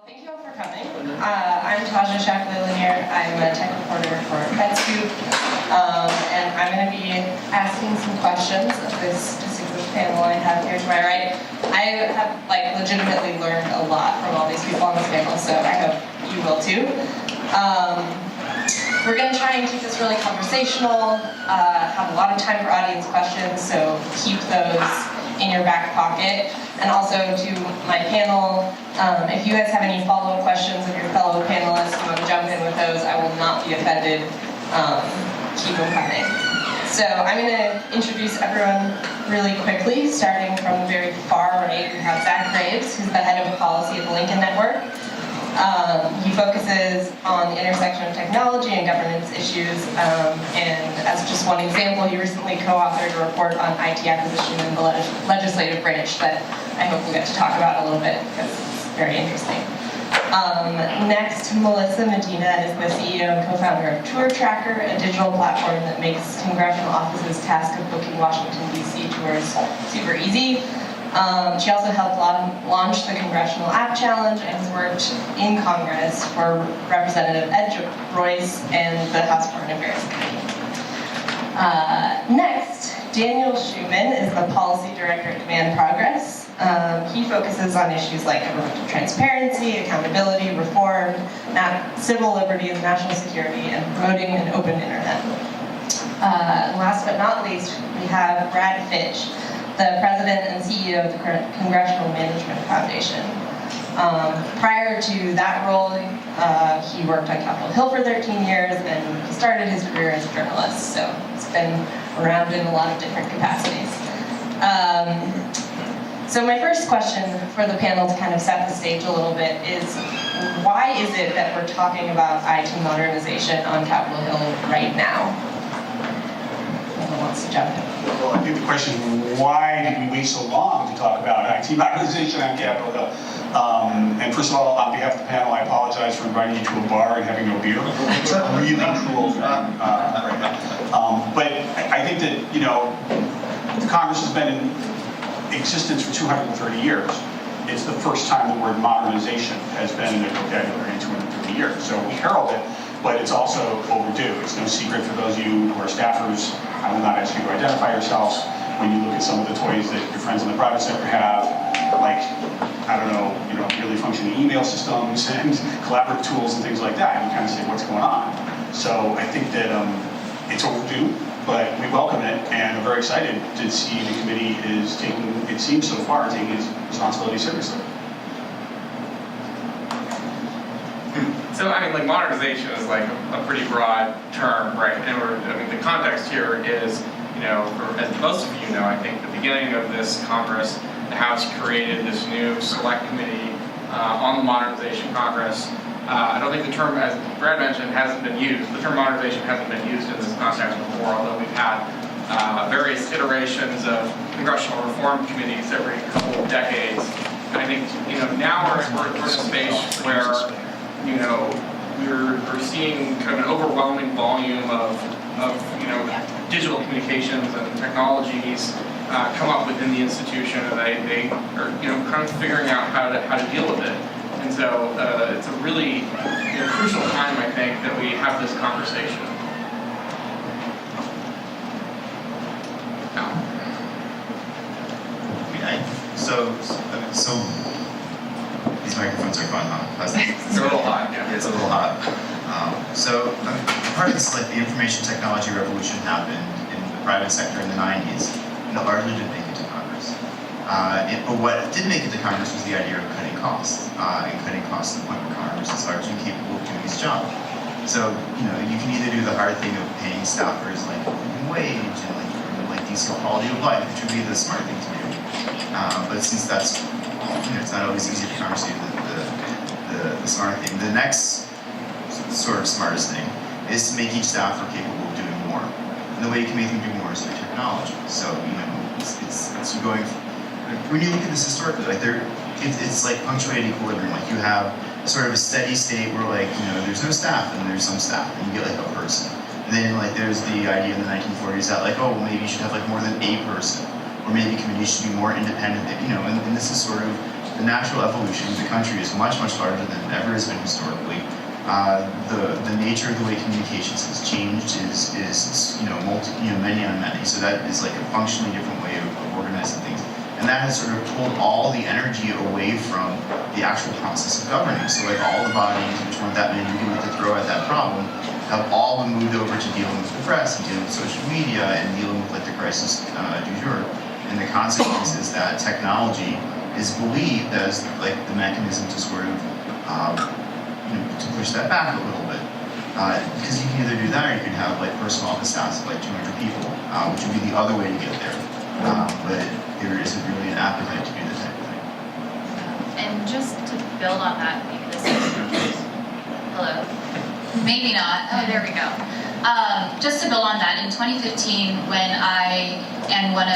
Thank you all for coming. I'm Taja Shackley-Lanier. I'm a tech reporter for Ver1, and I'm going to be asking some questions of this distinguished panel I have here to my right. I have legitimately learned a lot from all these people on this panel, so I hope you will too. We're going to try and keep this really conversational, have a lot of time for audience questions, so keep those in your back pocket. And also to my panel, if you guys have any follow-up questions of your fellow panelists, you want to jump in with those, I will not be offended. Keep them coming. So I'm going to introduce everyone really quickly, starting from the very far right. We have Zach Graves, who's the head of policy at the Lincoln Network. He focuses on the intersection of technology and governance issues, and as just one example, he recently co-authored a report on IT acquisition in the legislative branch that I hope we'll get to talk about a little bit because it's very interesting. Next, Melissa Medina is the CEO and co-founder of Tour Tracker, a digital platform that makes congressional offices' task of booking Washington, D.C. tours super easy. She also helped launch the Congressional App Challenge and has worked in Congress for Representative Ed Royce and the House Foreign Affairs Committee. Next, Daniel Schuman is the Policy Director at Demand Progress. He focuses on issues like governmental transparency, accountability, reform, civil liberties, national security, and promoting an open internet. Last but not least, we have Brad Fitch, the president and CEO of the Congressional Management Foundation. Prior to that role, he worked on Capitol Hill for 13 years, and he started his career as a journalist, so he's been around in a lot of different capacities. So my first question for the panel to kind of set the stage a little bit is, why is it that we're talking about IT modernization on Capitol Hill right now? Who wants to jump in? Well, I think the question is, why did we wait so long to talk about IT modernization on Capitol Hill? And first of all, on behalf of the panel, I apologize for inviting you to a bar and having no beer. It's really cruel for me right now. But I think that, the Congress has been in existence for 230 years. It's the first time the word modernization has been in the vocabulary in 230 years. So we herald it, but it's also overdue. It's no secret for those of you who are staffers. I will not ask you to identify yourselves. When you look at some of the toys that your friends in the private sector have, like, I don't know, really functioning email systems and collaborative tools and things like that, you kind of say, what's going on? So I think that it's overdue, but we welcome it, and I'm very excited to see the committee is taking, it seems so far, taking its responsibility seriously. So, modernization is a pretty broad term, right? And the context here is, as most of you know, I think the beginning of this Congress, the House created this new select committee on the Modernization Congress. I don't think the term, as Brad mentioned, hasn't been used. The term modernization hasn't been used in this context before, although we've had various iterations of congressional reform committees every couple of decades. And I think, now we're in a space where we're seeing kind of an overwhelming volume of digital communications and technologies come up within the institution, and they are kind of figuring out how to deal with it. And so it's a really crucial time, I think, that we have this conversation. So these microphones are fun, huh? It's a little hot, yeah. It's a little hot. Part of this, the information technology revolution happened in the private sector in the 90s, and it largely didn't make it to Congress. But what did make it to Congress was the idea of cutting costs, and cutting costs to the point where Congress is largely capable of doing its job. So, you can either do the hard thing of paying staffers living wage and decent quality of life, which would be the smart thing to do. But since that's, it's not always easy for Congress to do the smart thing. The next sort of smartest thing is to make each staffer capable of doing more. And the way you can make them do more is through technology. So, it's going, when you look at this historically, it's like punctuated equilibrium. You have sort of a steady state where there's no staff and there's some staff, and you get a person. And then there's the idea in the 1940s that maybe you should have more than a person, or maybe committees should be more independent. And this is sort of the natural evolution. The country is much, much larger than it ever has been historically. The nature of the way communications has changed is many on many. So that is like a functionally different way of organizing things. And that has sort of pulled all the energy away from the actual process of governing. So like all the bodies, which weren't that many people to throw at that problem, have all been moved over to dealing with the press and dealing with social media and dealing with like the crisis du jour. And the consequence is that technology is believed as like the mechanism to sort of to push that back a little bit. Because you can either do that or you can have like personal office staffs of like 200 people, which would be the other way to get there. But there isn't really an appetite to do this type of thing. And just to build on that, maybe this is, hello? Maybe not. Oh, there we go. Just to build on that, in 2015, when I and one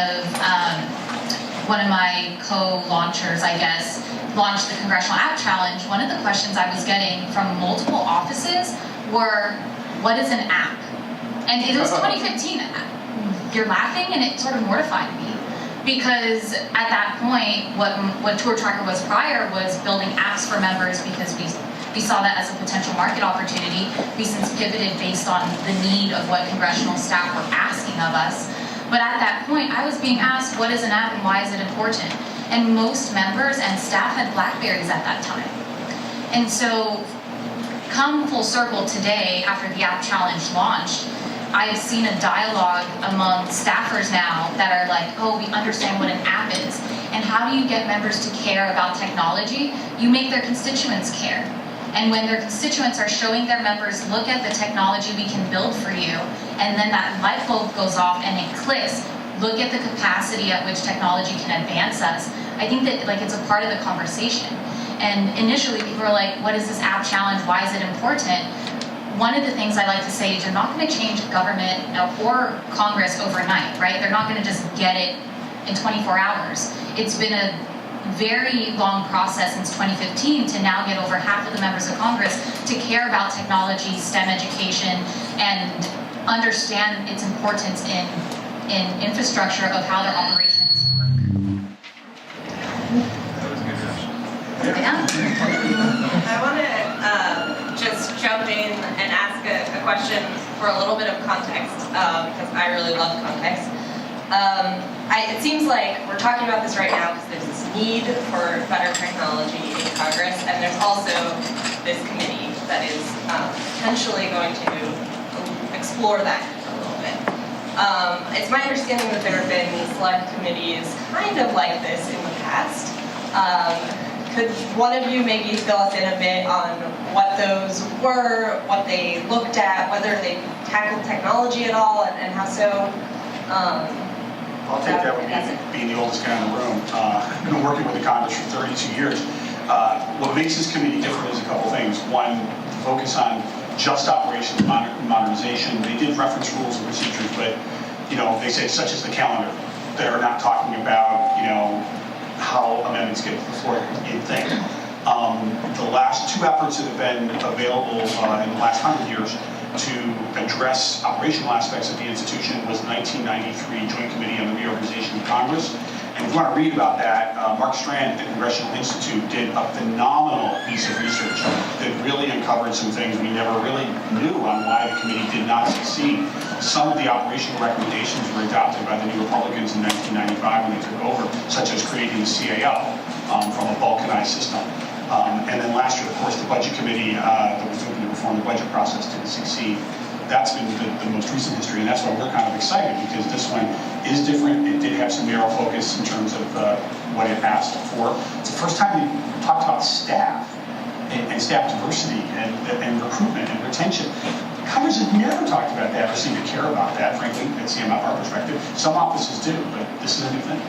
of my co-launchers, I guess, launched the Congressional App Challenge, one of the questions I was getting from multiple offices were, what is an app? And it was 2015. You're laughing, and it sort of mortified me. Because at that point, what Tour Tracker was prior was building apps for members because we saw that as a potential market opportunity. We since pivoted based on the need of what congressional staff were asking of us. But at that point, I was being asked, what is an app and why is it important? And most members and staff had BlackBerrys at that time. And so, come full circle today, after the App Challenge launched, I have seen a dialogue among staffers now that are like, oh, we understand what an app is. And how do you get members to care about technology? You make their constituents care. And when their constituents are showing their members, look at the technology we can build for you, and then that light bulb goes off and it clicks, look at the capacity at which technology can advance us, I think that like it's a part of the conversation. And initially people are like, what is this app challenge? Why is it important? One of the things I like to say is you're not going to change government or Congress overnight, right? They're not going to just get it in 24 hours. It's been a very long process since 2015 to now get over half of the members of Congress to care about technology, STEM education, and understand its importance in infrastructure of how their operations work. That was a good question. Yeah. I want to just jump in and ask a question for a little bit of context, because I really love context. It seems like we're talking about this right now because there's this need for better technology in Congress, and there's also this committee that is potentially going to explore that a little bit. It's my understanding that there have been select committees kind of like this in the past. Could one of you maybe fill us in a bit on what those were, what they looked at, whether they tackled technology at all, and how so? I'll take that one, being the oldest guy in the room. I've been working with the Congress for 32 years. What makes this committee different is a couple things. One, focus on just operations modernization. They did reference rules and procedures, but they say such as the calendar. They're not talking about how amendments get before you think. The last two efforts that have been available in the last 100 years to address operational aspects of the institution was the 1993 Joint Committee on the Reorganization of Congress. And if you want to read about that, Mark Strand at the Congressional Institute did a phenomenal piece of research that really uncovered some things we never really knew on why the committee did not succeed. Some of the operational recommendations were adopted by the new Republicans in 1995 when they took over, such as creating the CAO from a balkanized system. And then last year, of course, the Budget Committee that was looking to reform the budget process didn't succeed. That's been the most recent history, and that's why we're kind of excited, because this one is different. It did have some narrow focus in terms of what it asked for. It's the first time we talked about staff and staff diversity and recruitment and retention. Congress has never talked about that or seemed to care about that, frankly, at our perspective. Some offices do, but this is a new thing.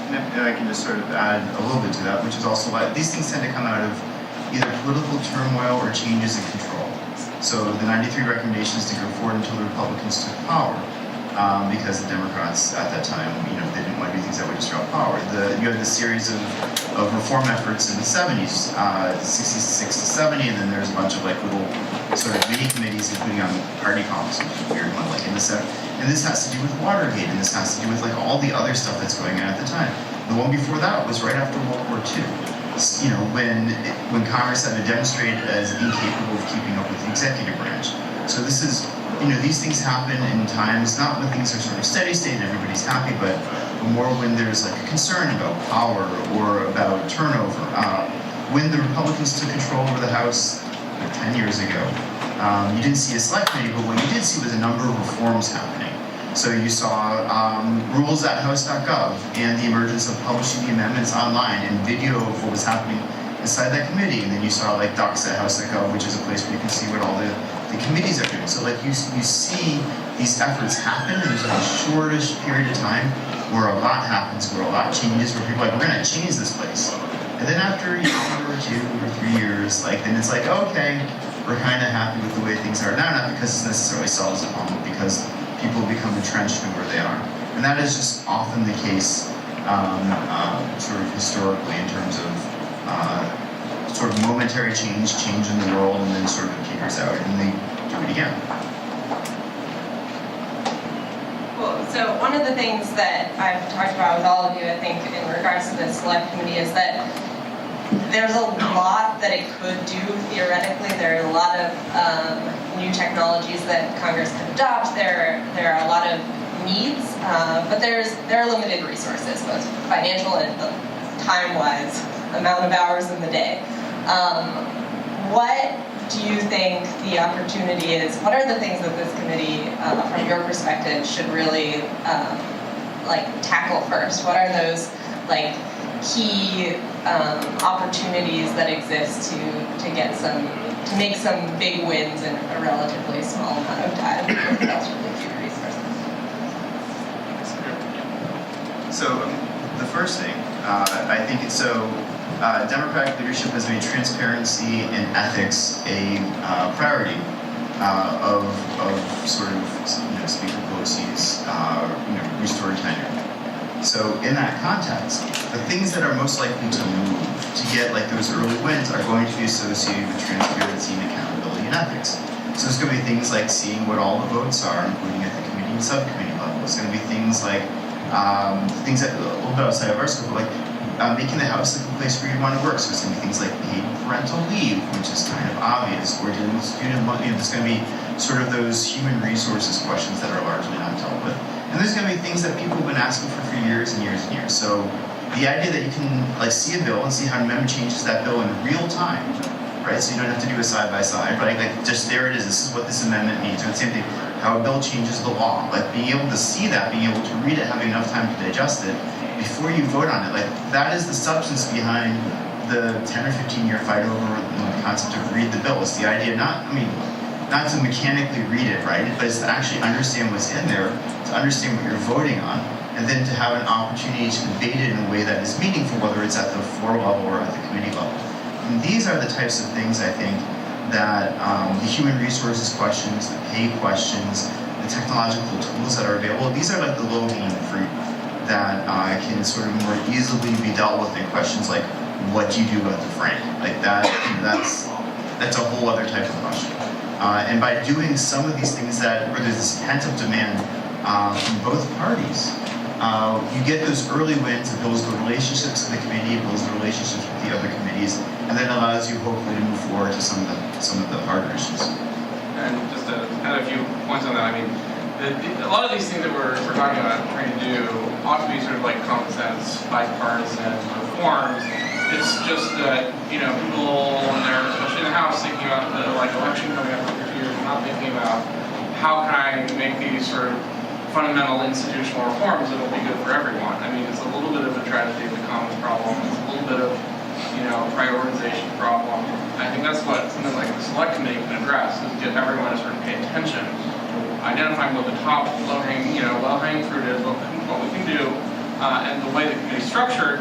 And I can just sort of add a little bit to that, which is also why these things tend to come out of either political turmoil or changes in control. So the 93 recommendations didn't go forward until the Republicans took power, because the Democrats at that time, they didn't want to do things that would disrupt power. You had this series of reform efforts in the 70s, 66 to 70, and then there's a bunch of like little sort of mini committees, including on party caucus, which is a weird one, like in the 70s. And this has to do with Watergate, and this has to do with like all the other stuff that's going on at the time. The one before that was right after World War II. You know, when Congress had been demonstrated as incapable of keeping up with the executive branch. So this is, you know, these things happen in times, not when things are sort of steady state and everybody's happy, but more when there's like a concern about power or about turnover. When the Republicans took control over the House 10 years ago, you didn't see a select committee, but what you did see was a number of reforms happening. So you saw rules at house.gov and the emergence of publishing the amendments online and video of what was happening inside that committee. And then you saw like docs at house.gov, which is a place where you can see what all the committees are doing. So like you see these efforts happen, and there's like a shortish period of time where a lot happens, where a lot changes, where people are like, we're gonna change this place. And then after a year or 2 or 3 years, like then it's like, okay, we're kind of happy with the way things are now, not because it necessarily solves the problem, but because people become entrenched in where they are. And that is just often the case sort of historically in terms of sort of momentary change in the world, and then sort of peters out, and they do it again. Cool. So one of the things that I've talked about with all of you, I think, in regards to the select committee is that there's a lot that it could do theoretically. There are a lot of new technologies that Congress could adopt. There are a lot of needs, but there are limited resources, both financial and time-wise, amount of hours in the day. What do you think the opportunity is? What are the things that this committee, from your perspective, should really tackle first? What are those key opportunities that exist to make some big wins in a relatively small amount of time with relatively few resources? So the first thing, I think it's so. Democratic leadership has made transparency and ethics a priority of sort of Speaker Pelosi's restored tenure. So in that context, the things that are most likely to move to get like those early wins are going to be associated with transparency and accountability and ethics. So it's going to be things like seeing what all the votes are, including at the committee and subcommittee level. It's going to be things like things that a little bit outside of our scope, like making the House like a place where you want to work. So it's going to be things like paid parental leave, which is kind of obvious, or dealing with student loan. There's going to be sort of those human resources questions that are largely not dealt with. And there's going to be things that people have been asking for years and years and years. So the idea that you can see a bill and see how an amendment changes that bill in real time, right? So you don't have to do a side by side, right? Like just there it is. This is what this amendment means. Or the same thing, how a bill changes the law. Like being able to see that, being able to read it, having enough time to digest it before you vote on it. Like that is the substance behind the 10 or 15 year fight over the concept of read the bill. It's the idea not to mechanically read it, right? But it's to actually understand what's in there, to understand what you're voting on, and then to have an opportunity to debate it in a way that is meaningful, whether it's at the floor level or at the committee level. And these are the types of things, I think, that the human resources questions, the pay questions, the technological tools that are available, these are like the low-hanging fruit that can sort of more easily be dealt with in questions like, what do you do about the frame? Like that's a whole other type of question. And by doing some of these things where there's this pent-up demand from both parties, you get those early wins. It builds the relationships in the committee, it builds the relationships with the other committees, and then allows you hopefully to move forward to some of the harder issues. And just to add a few points on that, I mean, a lot of these things that we're talking about trying to do ought to be sort of like common sense, bipartisan reforms. It's just that, people when they're, especially in the House, thinking about the election coming up in 2 years, not thinking about how can I make these sort of fundamental institutional reforms that will be good for everyone. I mean, it's a little bit of a tragedy of the commons problem. It's a little bit of, prioritization problem. I think that's what something like the select committee can address, is get everyone to sort of pay attention, identifying what the top low-hanging fruit is, what we can do, and the way the committee is structured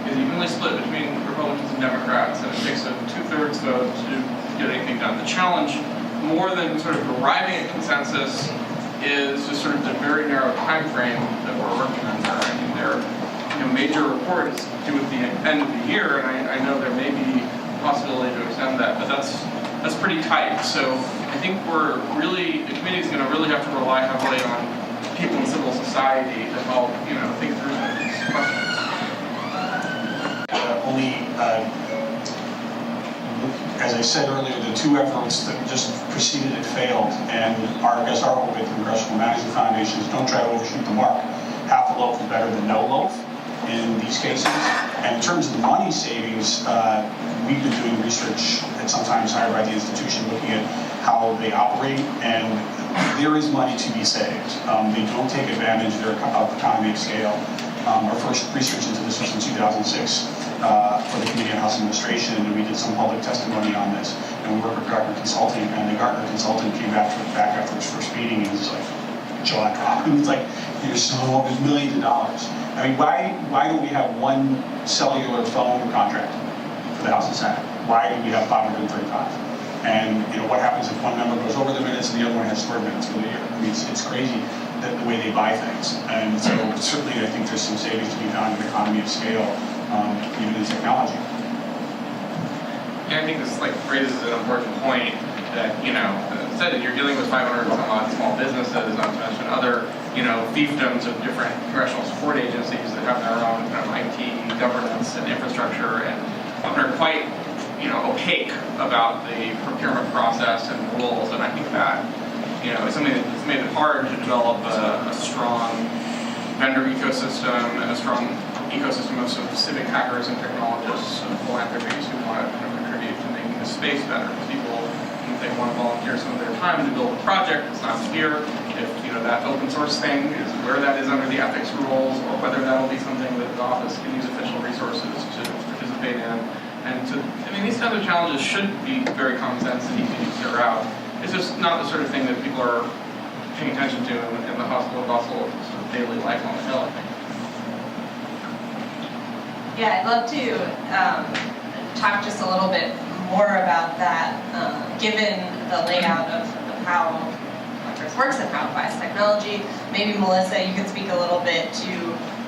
is evenly split between Republicans and Democrats, and it takes a 2/3 vote to get anything done. The challenge, more than sort of arriving at consensus, is just sort of the very narrow time frame that we're working under. I mean, there are major reports due at the end of the year, and I know there may be a possibility to extend that, but that's pretty tight. So I think the committee is going to really have to rely heavily on people in civil society to help think through some of these questions. as I said earlier, the two efforts that just preceded it failed, and I guess our hope at the Congressional Management Foundation is don't try to overshoot the mark. Half a loaf is better than no loaf in these cases. And in terms of the money savings, we've been doing research and sometimes hired by the institution looking at how they operate, and there is money to be saved. They don't take advantage of economy of scale. Our first research into this was in 2006 for the Committee on House Administration, and we did some public testimony on this. And we worked with Gartner Consulting, and the Gartner consultant came back after his first meeting and was like, jaw dropped. And it's like, there's millions of dollars. I mean, why don't we have one cellular phone contract for the House and Senate? Why do we have 535? And what happens if one member goes over the minutes and the other one has stored minutes for the year? I mean, it's crazy that the way they buy things. And so certainly I think there's some savings to be found in economy of scale, even in technology. Yeah, I think this raises an important point that, said that you're dealing with 500 some odd small businesses, not to mention other, fiefdoms of different congressional support agencies that have their own kind of IT governance and infrastructure, and are quite, opaque about the procurement process and rules. And I think that, it's something that's made it hard to develop a strong vendor ecosystem and a strong ecosystem of sort of civic hackers and technologists and philanthropies who want to kind of contribute to making the space better. People, if they want to volunteer some of their time to build a project that's not here, if that open source thing is where that is under the ethics rules, or whether that'll be something that the office can use official resources to participate in. And these kinds of challenges should be very common sense and easy to figure out. It's just not the sort of thing that people are paying attention to in the hustle and bustle of sort of daily life on the Hill, I think. Yeah, I'd love to talk just a little bit more about that, given the layout of how Congress works and how it buys technology. Maybe Melissa, you could speak a little bit to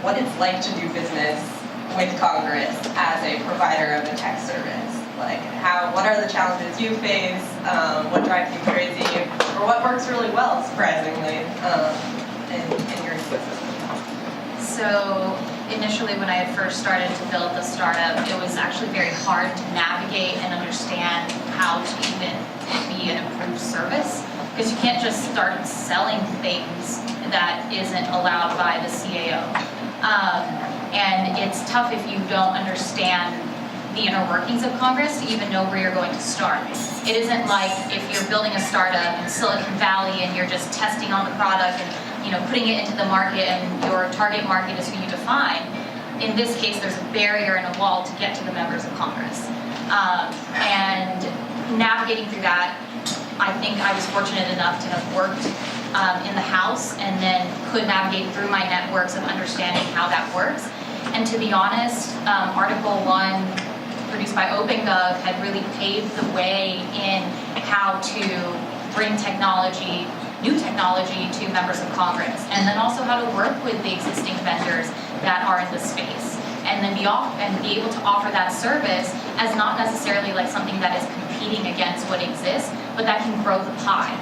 what it's like to do business with Congress as a provider of a tech service. What are the challenges you face? What drives you crazy? Or what works really well, surprisingly, in your ecosystem? So initially when I had first started to build the startup, it was actually very hard to navigate and understand how to even be an improved service, because you can't just start selling things that isn't allowed by the CAO. And it's tough if you don't understand the inner workings of Congress to even know where you're going to start. It isn't like if you're building a startup in Silicon Valley and you're just testing on the product and putting it into the market and your target market is who you define. In this case, there's a barrier and a wall to get to the members of Congress. And navigating through that, I think I was fortunate enough to have worked in the House and then could navigate through my networks of understanding how that works. And to be honest, Article 1 produced by OpenGov had really paved the way in how to bring new technology to members of Congress, and then also how to work with the existing vendors that are in the space, and then be able to offer that service as not necessarily like something that is competing against what exists, but that can grow the pie,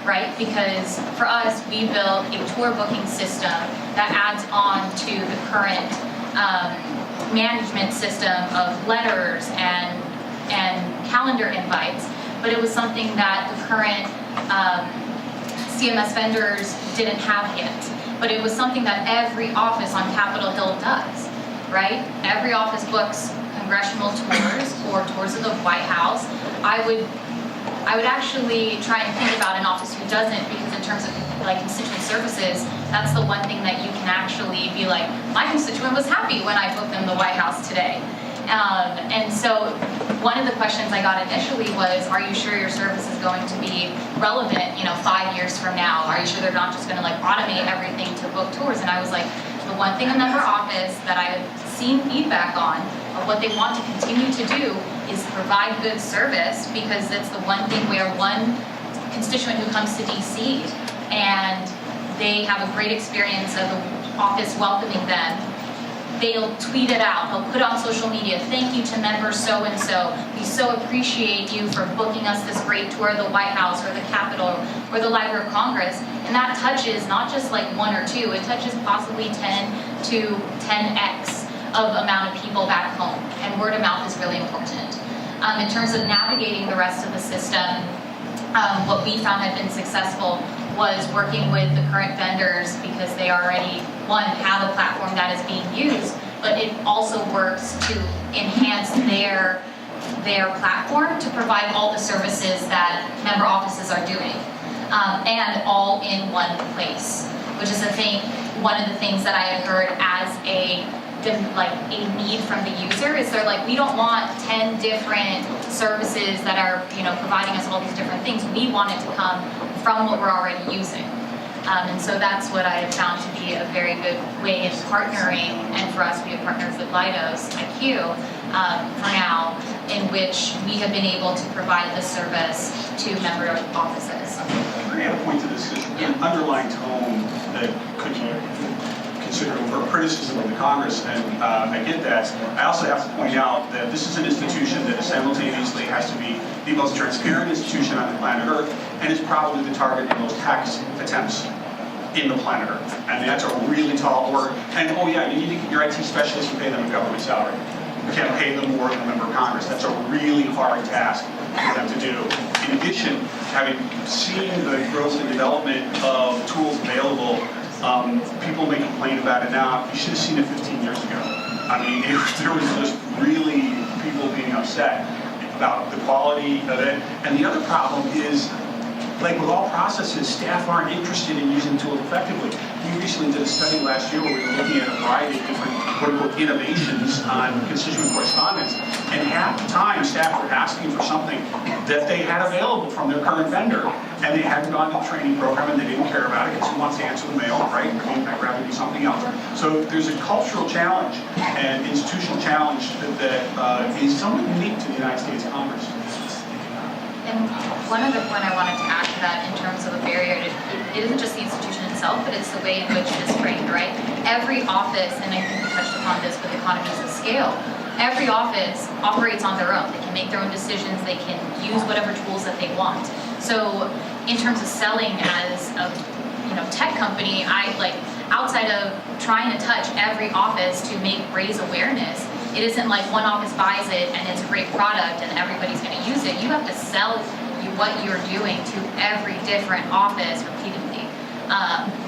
right? Because for us, we built a tour booking system that adds on to the current management system of letters and calendar invites, but it was something that the current CMS vendors didn't have yet. But it was something that every office on Capitol Hill does, right? Every office books congressional tours or tours of the White House. I would actually try and think about an office who doesn't, because in terms of constituent services, that's the one thing that you can actually be like, my constituent was happy when I booked them the White House today. And so one of the questions I got initially was, are you sure your service is going to be relevant, 5 years from now? Are you sure they're not just going to automate everything to book tours? And I was like, the one thing in their office that I have seen feedback on of what they want to continue to do is provide good service, because it's the one thing where one constituent who comes to DC and they have a great experience of the office welcoming them, they'll tweet it out, they'll put on social media, thank you to member so-and-so, we so appreciate you for booking us this great tour of the White House or the Capitol or the Library of Congress. And that touches not just one or two, it touches possibly 10 to 10x of amount of people back home. And word of mouth is really important. In terms of navigating the rest of the system, what we found had been successful was working with the current vendors because they already, one, have a platform that is being used, but it also works to enhance their platform to provide all the services that member offices are doing, and all in one place, which is one of the things that I had heard as a need from the user is they're like, we don't want 10 different services that are providing us all these different things. We want it to come from what we're already using. And so that's what I have found to be a very good way of partnering, and for us, we have partnered with Leidos IQ for now, in which we have been able to provide this service to member offices. I'm going to add a point to this. There's an underlying tone that could be considered for criticism of the Congress, and I get that. I also have to point out that this is an institution that simultaneously has to be the most transparent institution on the planet Earth, and is probably the target of most tax attempts in the planet Earth. And that's a really tall order. And oh yeah, you need to get your IT specialists and pay them a government salary. You can't pay them more than a member of Congress. That's a really hard task for them to do. In addition, having seen the growth and development of tools available, people may complain about it now. You should have seen it 15 years ago. I mean, there was just really people being upset about the quality of it. And the other problem is, like with all processes, staff aren't interested in using the tool effectively. We recently did a study last year where we were looking at a variety of different quote-unquote innovations on constituent correspondence, and half the time staff were asking for something that they had available from their current vendor, and they hadn't gone to the training program, and they didn't care about it because who wants to answer the mail, right? I mean, I'd rather do something else. So there's a cultural challenge and institutional challenge that is somewhat unique to the United States Congress. And one other point I wanted to add to that in terms of a barrier, it isn't just the institution itself, but it's the way in which it is framed, right? Every office, and I think we touched upon this with economies of scale, every office operates on their own. They can make their own decisions, they can use whatever tools that they want. So in terms of selling as a tech company, outside of trying to touch every office to raise awareness, it isn't like one office buys it and it's a great product and everybody's going to use it. You have to sell what you're doing to every different office repeatedly,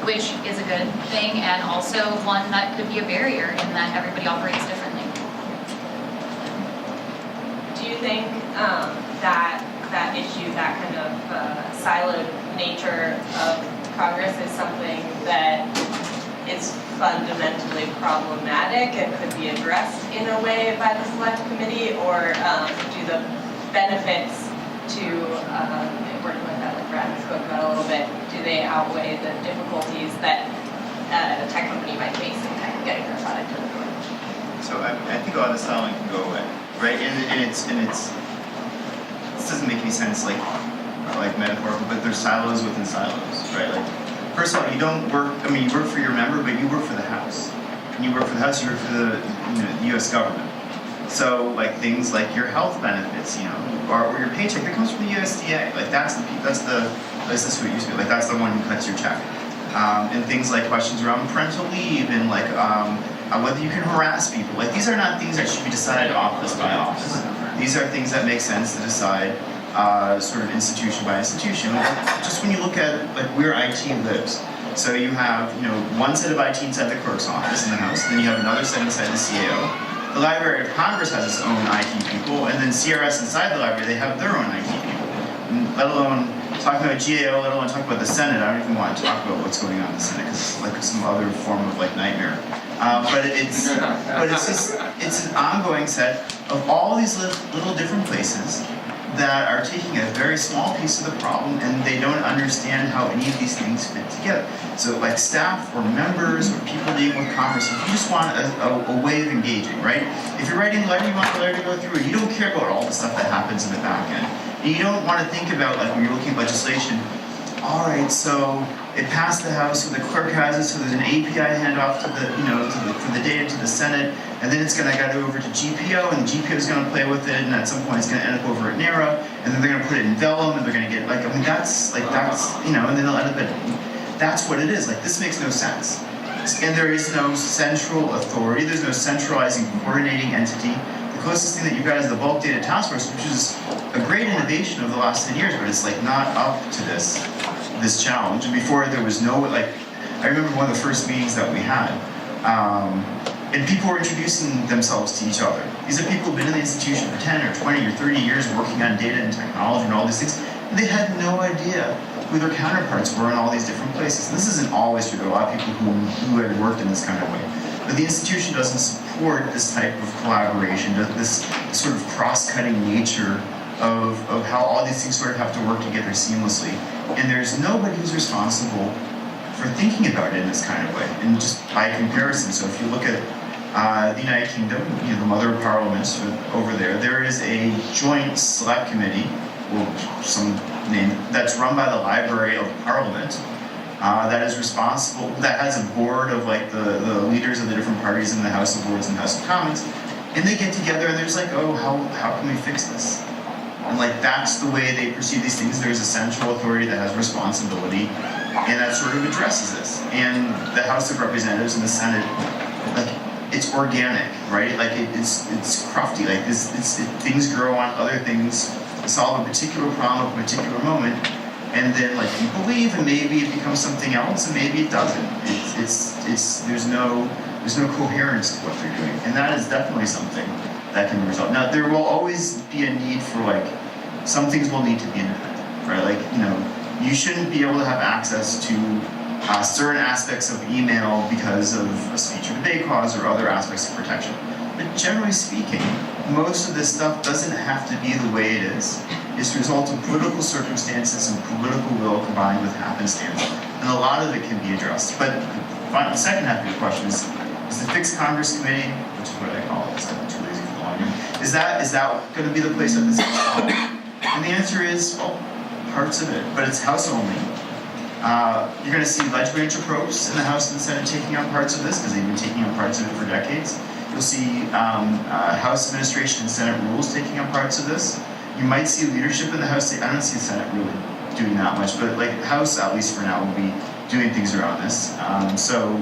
which is a good thing, and also one that could be a barrier in that everybody operates differently. Do you think that issue, that kind of siloed nature of Congress is something that is fundamentally problematic and could be addressed in a way by the select committee, or do the benefits to working with that, like Brad spoke about a little bit, do they outweigh the difficulties that a tech company might face in kind of getting their product to the door? So I think a lot of the styling can go away, right? And it's this doesn't make any sense like metaphorical, but there's silos within silos, right? Like, first of all, you don't work, you work for your member, but you work for the House. And you work for the House, you work for the U.S. government. So, things like your health benefits, or your paycheck, that comes from the USDA. That's what it used to be. That's the one who cuts your check. And things like questions around parental leave and whether you can harass people. These are not things that should be decided office by office. These are things that make sense to decide sort of institution by institution. Just when you look at where IT lives. So you have one set of IT inside the clerk's office in the House, and then you have another set inside the CAO. The Library of Congress has its own IT people, and then CRS inside the library, they have their own IT people. And let alone talking about GAO, let alone talk about the Senate. I don't even want to talk about what's going on in the Senate because it's some other form of nightmare. But it's an ongoing set of all these little different places that are taking a very small piece of the problem, and they don't understand how any of these things fit together. So staff or members or people dealing with Congress, if you just want a way of engaging, right? If you're writing a letter, you want the letter to go through, you don't care about all the stuff that happens in the back end. And you don't want to think about, when you're looking at legislation, all right, so it passed the House, so the clerk has it, so there's an API handoff to for the data to the Senate, and then it's going to go over to GPO, and the GPO is going to play with it, and at some point it's going to end up over at NARA, and then they're going to put it in vellum, and they're going to get that's and then they'll end up at, that's what it is. This makes no sense. And there is no central authority, there's no centralizing coordinating entity. The the closest thing that you guys, the bulk data task force, which is a great innovation of the last 10 years, but it's like not up to this challenge. And before there was no, like, I remember one of the first meetings that we had, and people were introducing themselves to each other. These are people who've been in the institution for 10 or 20 or 30 years working on data and technology and all these things, and they had no idea who their counterparts were in all these different places. And this isn't always true. There are a lot of people who had worked in this kind of way. But the institution doesn't support this type of collaboration, this sort of cross-cutting nature of how all these things sort of have to work together seamlessly. And there's nobody who's responsible for thinking about it in this kind of way. And just by comparison, so if you look at the United Kingdom, you know, the mother of parliaments over there is a joint select committee, or some name, that's run by the Library of Parliament, that is responsible, that has a board of like the leaders of the different parties in the House of Lords and House of Commons, and they get together and there's like, oh, how can we fix this? And like that's the way they perceive these things. There's a central authority that has responsibility, and that sort of addresses this. And the House of Representatives and the Senate, like it's organic, right? Like it's crufty. Like things grow on other things, solve a particular problem at a particular moment, and then like people leave, and maybe it becomes something else, and maybe it doesn't. There's no coherence to what they're doing, and that is definitely something that can result. Now there will always be a need for like some things will need to be independent, right? Like you shouldn't be able to have access to certain aspects of email because of a speech or debate clause or other aspects of protection. But generally speaking, most of this stuff doesn't have to be the way it is. It's the result of political circumstances and political will combined with happenstance. And a lot of it can be addressed. But the second half of your question is the Fixed Congress Committee, which is what I call it, because I'm too lazy for the long name, is that going to be the place that this is solved? And the answer is, well, parts of it, but it's House only. You're going to see legislative approaches in the House and the Senate taking on parts of this, because they've been taking on parts of it for decades. You'll see House administration and Senate rules taking on parts of this. You might see leadership in the House. I don't see the Senate really doing that much, but like House, at least for now, will be doing things around this. So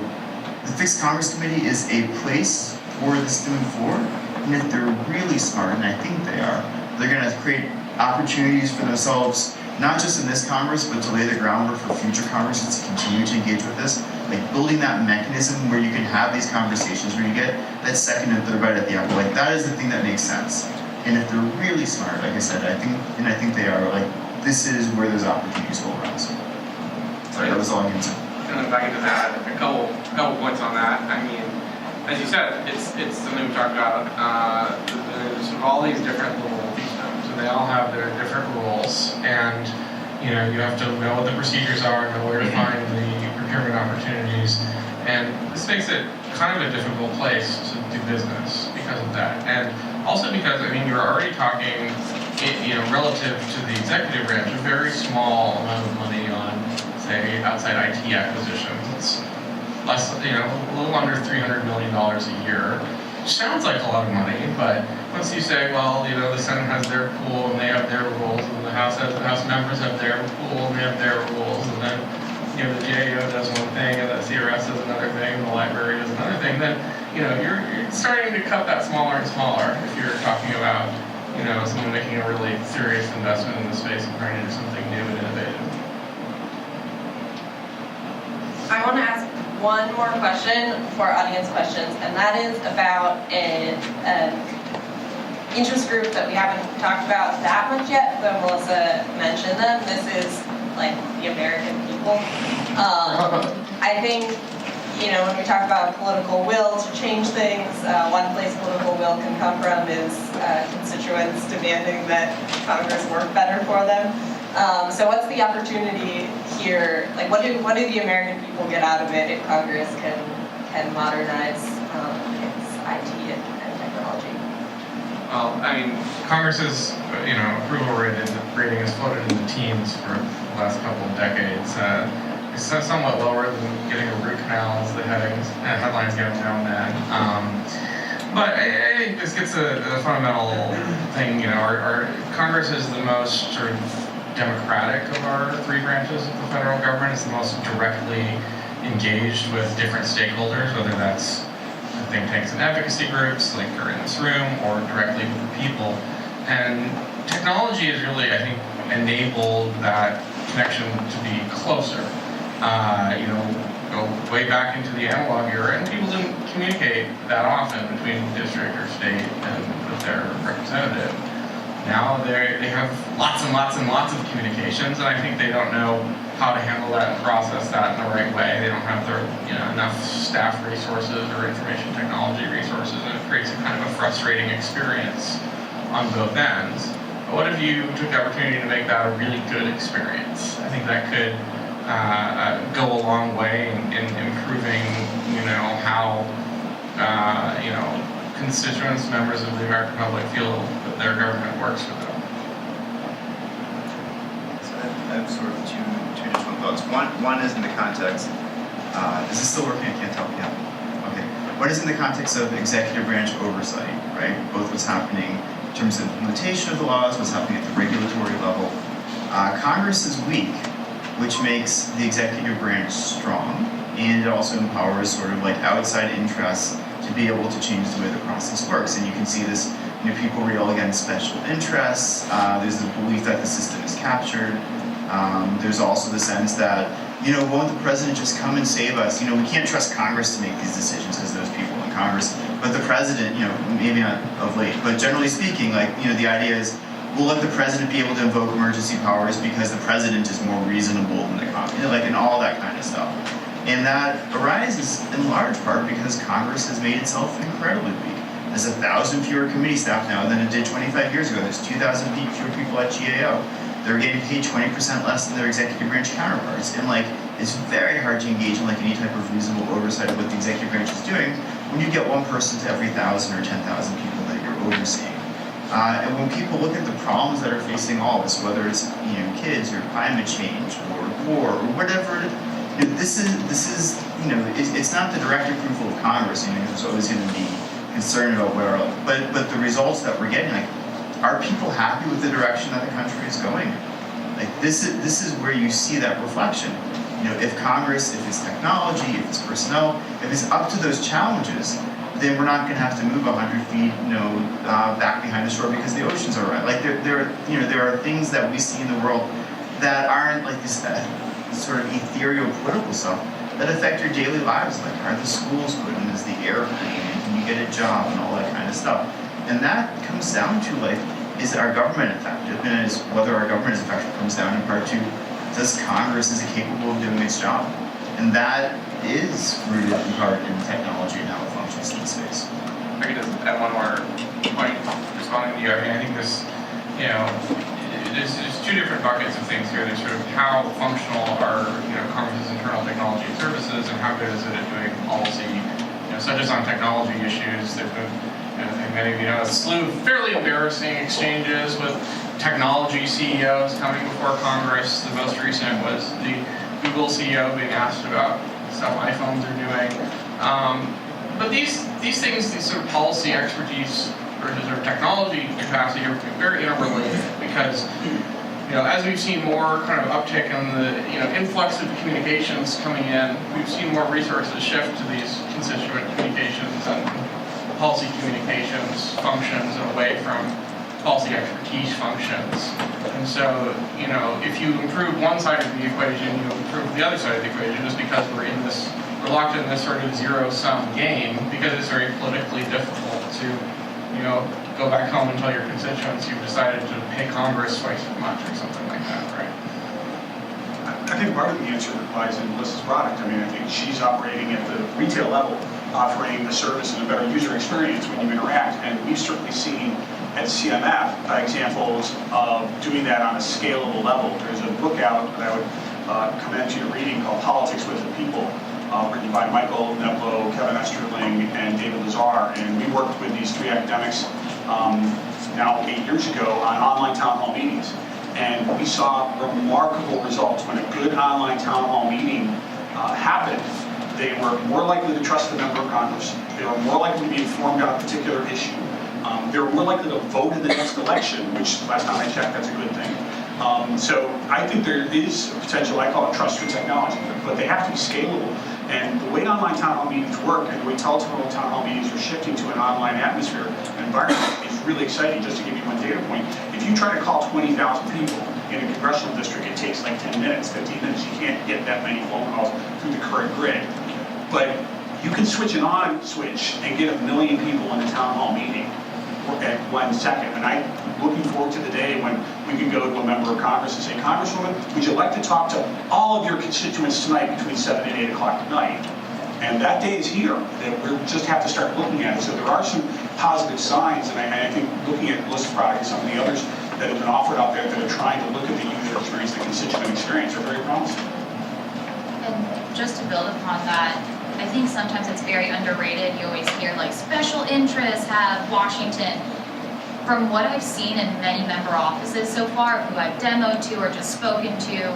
the Fixed Congress Committee is a place for this to move forward. And if they're really smart, and I think they are, they're going to create opportunities for themselves, not just in this Congress, but to lay the groundwork for future Congresses to continue to engage with this. Like building that mechanism where you can have these conversations, where you get that second and third bite at the apple. Like that is the thing that makes sense. And if they're really smart, like I said, I think they are, like, this is where there's opportunities all around. So, sorry, that was all I can say. And if I can just add a couple points on that. I mean, as you said, it's something we talked about. There's all these different little fiefdoms, and they all have their different rules. And you have to know what the procedures are, know where to find the procurement opportunities, and this makes it kind of a difficult place to do business because of that. And also because, I mean, you're already talking, relative to the executive branch, a very small amount of money on, say, outside IT acquisitions. It's less, a little under $300 million a year, which sounds like a lot of money, but once you say, well, the Senate has their pool and they have their rules, and the House members have their pool and they have their rules, and then the GAO does one thing and the CRS does another thing and the library does another thing, then you're starting to cut that smaller and smaller if you're talking about someone making a really serious investment in the space and trying to do something new and innovative. I want to ask one more question for audience questions, and that is about an interest group that we haven't talked about that much yet, though Melissa mentioned them. This is like the American people. I think, when we talk about political will to change things, one place political will can come from is constituents demanding that Congress work better for them. So what's the opportunity here? Like, what do the American people get out of it if Congress can modernize its IT and technology? Well, I mean, Congress's approval rating has floated in the teens for the last couple of decades. It's somewhat lower than getting a root canal, as the headlines get now and then. But I think this gets a fundamental thing. Our Congress is the most sort of democratic of our three branches of the federal government. It's the most directly engaged with different stakeholders, whether that's think tanks and advocacy groups like are in this room or directly with the people. And technology has really, I think, enabled that connection to be closer. Go way back into the analog era, and people didn't communicate that often between district or state and with their representative. Now they have lots and lots and lots of communications, and I think they don't know how to handle that and process that in the right way. They don't have their enough staff resources or information technology resources, and it creates a kind of a frustrating experience on both ends. But what if you took the opportunity to make that a really good experience? I think that could go a long way in improving, how constituents, members of the American public feel that their government works for them. So I have sort of two additional thoughts. One is in the context. Is this still working? I can't tell. Yeah. Okay. One is in the context of executive branch oversight, right? Both what's happening in terms of implementation of the laws, what's happening at the regulatory level. Congress is weak, which makes the executive branch strong, and it also empowers sort of like outside interests to be able to change the way the process works. And you can see this, people rail against special interests. There's the belief that the system is captured. There's also the sense that, won't the president just come and save us? We can't trust Congress to make these decisions because there's people in Congress. But the president, maybe not of late, but generally speaking, the idea is, we'll let the president be able to invoke emergency powers because the president is more reasonable than the Congress, and all that kind of stuff. And that arises in large part because Congress has made itself incredibly weak. There's 1,000 fewer committee staff now than it did 25 years ago. There's 2,000 fewer people at GAO. They're getting paid 20% less than their executive branch counterparts. And it's very hard to engage in any type of reasonable oversight of what the executive branch is doing when you get one person to every 1,000 or 10,000 people that you're overseeing. And when people look at the problems that are facing all of us, whether it's kids or climate change or war or whatever, this is it's not the direct approval of Congress. There's always going to be concern about but the results that we're getting, are people happy with the direction that the country is going? This is where you see that reflection. If Congress, if it's technology, if it's personnel, if it's up to those challenges, then we're not going to have to move 100 feet, back behind the shore because the oceans are right. There are things that we see in the world that aren't this sort of ethereal political stuff that affect your daily lives. Are the schools good, and is the air clean, and can you get a job, and all that kind of stuff. And that comes down to is our government effective? And whether our government is effective comes down in part to, does Congress, is it capable of doing its job? And that is rooted in part in technology and how it functions in the space. I could just add one more point responding to you. I think this, there's two different buckets of things here. There's sort of how functional are Congress's internal technology services, and how good is it at doing policy. Such as on technology issues, there's been, I think many of you know, a slew of fairly embarrassing exchanges with technology CEOs coming before Congress. The most recent was the Google CEO being asked about stuff iPhones are doing. But these things, these sort of policy expertise versus their technology capacity are very interrelated because, as we've seen more kind of uptick in the, influx of communications coming in, we've seen more resources shift to these constituent communications and policy communications functions and away from policy expertise functions. And so, if you improve one side of the equation, you improve the other side of the equation just because we're locked in this sort of zero-sum game because it's very politically difficult to, go back home and tell your constituents you've decided to pay Congress twice as much or something like that, right? I think part of the answer lies in Melissa's product. I think she's operating at the retail level, offering the service and a better user experience when you interact. And we've certainly seen at CMF examples of doing that on a scalable level. There's a book out that I would commend you to reading called Politics with the People, written by Michael Neblo, Kevin Esterling, and David Lazar. And we worked with these three academics now 8 years ago on online town hall meetings. And we saw remarkable results. When a good online town hall meeting happened, they were more likely to trust the member of Congress. They were more likely to be informed on a particular issue. They were more likely to vote in the next election, which last time I checked, that's a good thing. So I think there is a potential, I call it trust with technology, but they have to be scalable. And the way online town hall meetings work and the way telephone town hall meetings are shifting to an online atmosphere and environment is really exciting. Just to give you one data point, if you try to call 20,000 people in a congressional district, it takes like 10 minutes, 15 minutes. You can't get that many phone calls through the current grid. But you can switch an on switch and get 1 million people in a town hall meeting at 1 second. And I'm looking forward to the day when we can go to a member of Congress and say, Congresswoman, would you like to talk to all of your constituents tonight between 7 and 8 o'clock tonight? And that day is here. That we just have to start looking at it. So there are some positive signs, and I think looking at List Product and some of the others that have been offered out there that are trying to look at the user experience, the constituent experience, are very promising. And just to build upon that, I think sometimes it's very underrated. You always hear like special interests have Washington. From what I've seen in many member offices so far, who I've demoed to or just spoken to,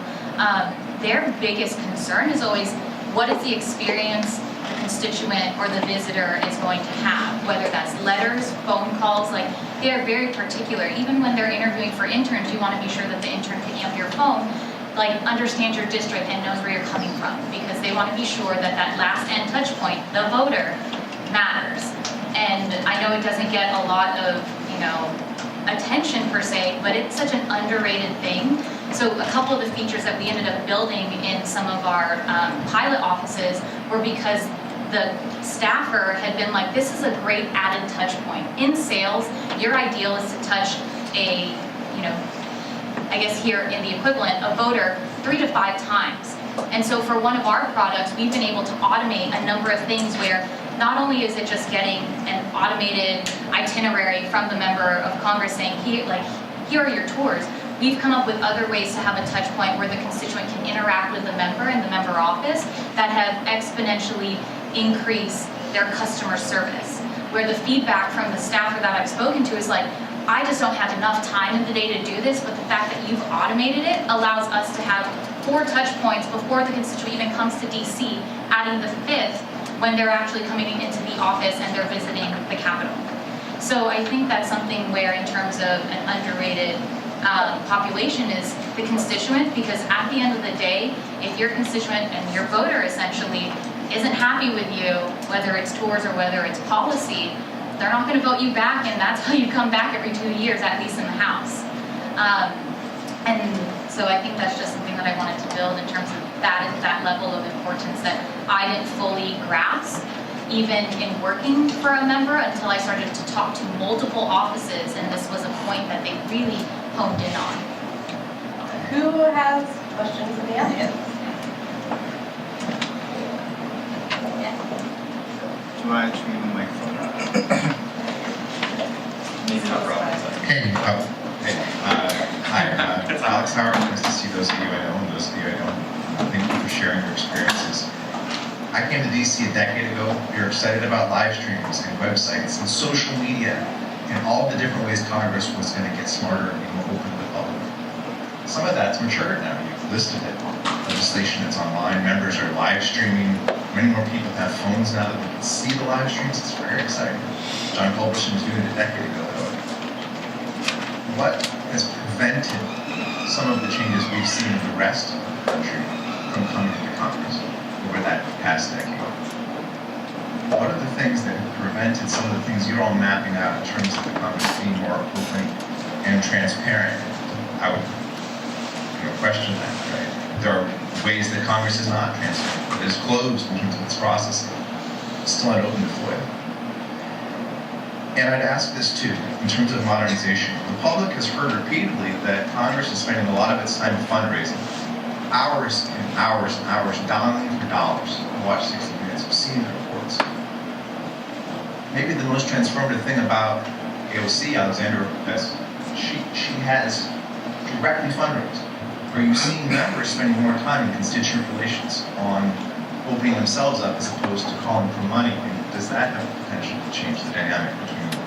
their biggest concern is always what is the experience the constituent or the visitor is going to have, whether that's letters, phone calls. Like, they are very particular. Even when they're interviewing for interns, you want to be sure that the intern picking up your phone understands your district and knows where you're coming from, because they want to be sure that that last end touch point, the voter, matters. And I know it doesn't get a lot of, attention per se, but it's such an underrated thing. So a couple of the features that we ended up building in some of our pilot offices were because the staffer had been like, this is a great added touch point. In sales, your ideal is to touch a, I guess here in the equivalent, a voter 3 to 5 times. And so for one of our products, we've been able to automate a number of things where not only is it just getting an automated itinerary from the member of Congress saying, here are your tours, we've come up with other ways to have a touch point where the constituent can interact with the member in the member office that have exponentially increased their customer service. Where the feedback from the staffer that I've spoken to is like, I just don't have enough time in the day to do this, but the fact that you've automated it allows us to have 4 touch points before the constituent even comes to DC, adding the 5th when they're actually coming into the office and they're visiting the Capitol. So I think that's something where, in terms of an underrated population, is the constituent, because at the end of the day, if your constituent and your voter essentially isn't happy with you, whether it's tours or whether it's policy, they're not going to vote you back, and that's how you come back every 2 years, at least in the House. And so I think that's just something that I wanted to build in terms of that level of importance that I didn't fully grasp, even in working for a member, until I started to talk to multiple offices, and this was a point that they really honed in on. Who has questions in the audience? Yeah. Do I actually need the microphone? Maybe not problem. Hey, hi, Alex Howard. Nice to see those of you I know and those of you I don't. Thank you for sharing your experiences. I came to DC a decade ago. We were excited about live streams and websites and social media and all the different ways Congress was going to get smarter and more open to the public. Some of that's matured now. You've listed it. Legislation that's online. Members are live streaming. Many more people have phones now that we can see the live streams. It's very exciting. John Culberson was doing it a decade ago, though. What has prevented some of the changes we've seen in the rest of the country from coming into Congress over that past decade? What are the things that have prevented some of the things you're all mapping out in terms of the Congress being more open and transparent? I would question that, right? There are ways that Congress is not transparent, that is closed in terms of its process, still not open to FOIA. And I'd ask this too, in terms of modernization. The public has heard repeatedly that Congress is spending a lot of its time fundraising. Hours and hours and hours, dialing for dollars. I watched 60 Minutes, I've seen the reports. Maybe the most transformative thing about AOC, Alexandra Ocasio, she has directly fundraised. Are you seeing members spending more time in constituent relations on opening themselves up as opposed to calling for money? And does that have the potential to change the dynamic between the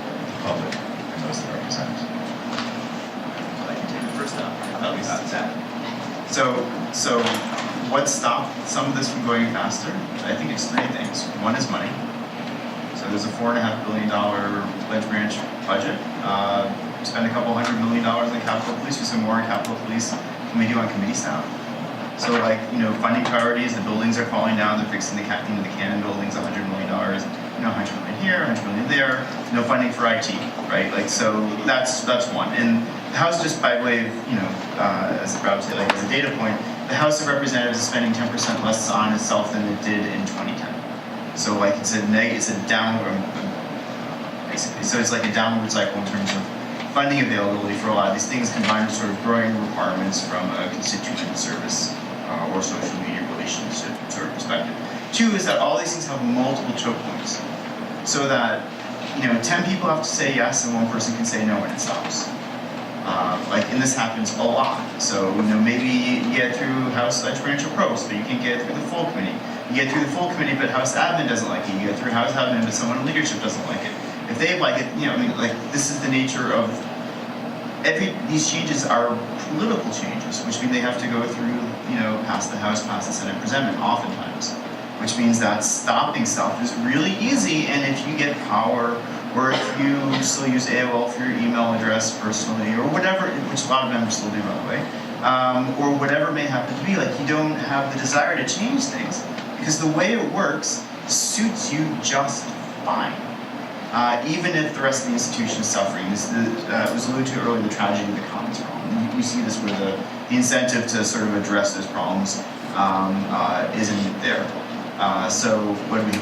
public and those that represent us? I can take it first up. At least that's that. So what stopped some of this from going faster? I think it's 3 things. One is money. So there's a $4.5 billion pledge branch budget. Spend a couple $100 million on Capitol Police. We spend more on Capitol Police than we do on committee staff. So like, funding priorities, the buildings are falling down, they're fixing the Cannon buildings, $100 million, $100 million here, $100 million there, no funding for IT, right? Like, so that's one. And the House, just by way of, as a data point, the House of Representatives is spending 10% less on itself than it did in 2010. So like it's a downward, basically. So it's like a downward cycle in terms of funding availability for a lot of these things, combined with sort of growing requirements from a constituent service or social media relationship sort of perspective. Two is that all these things have multiple choke points, so that 10 people have to say yes and one person can say no and it stops. And this happens a lot. So maybe you get through House Branch Approach, but you can't get through the full committee. You get through the full committee, but House Admin doesn't like it. You get through House Admin, but someone in leadership doesn't like it. If they like it, this is the nature of these changes are political changes, which mean they have to go through, past the House, past the Senate presentment, oftentimes, which means that stopping stuff is really easy. And if you get power, or if you still use AOL for your email address personally, or whatever, which a lot of members still do, by the way, or whatever it may happen to be, you don't have the desire to change things, because the way it works suits you just fine. Even if the rest of the institution is suffering. This was alluded to earlier, the tragedy of the commons problem. We see this where the incentive to sort of address those problems isn't there. So what we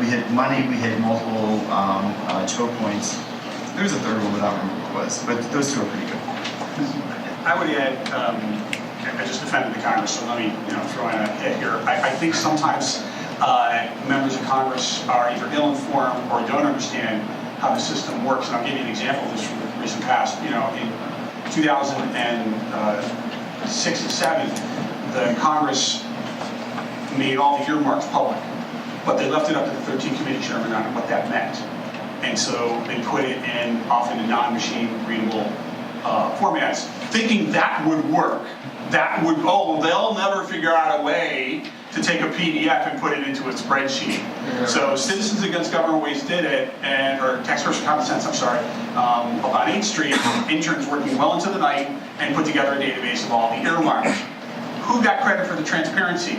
hit money, we hit multiple choke points. There was a third one, but I don't remember what it was. But those two are pretty good. I would add, I just defended the Congress, so let me throw in a hit here. I think sometimes members of Congress are either ill-informed or don't understand how the system works. And I'll give you an example of this from the recent past. In 2006 and 7, the Congress made all the earmarks public, but they left it up to the 13 committee chairmen on what that meant. And so they put it in often in non-machine readable formats, thinking that would work. They'll never figure out a way to take a PDF and put it into a spreadsheet. Yeah. So Citizens Against Government Waste did it, or Taxpayers for Common Sense, up on 8th Street, interns working well into the night and put together a database of all the earmarks. Who got credit for the transparency?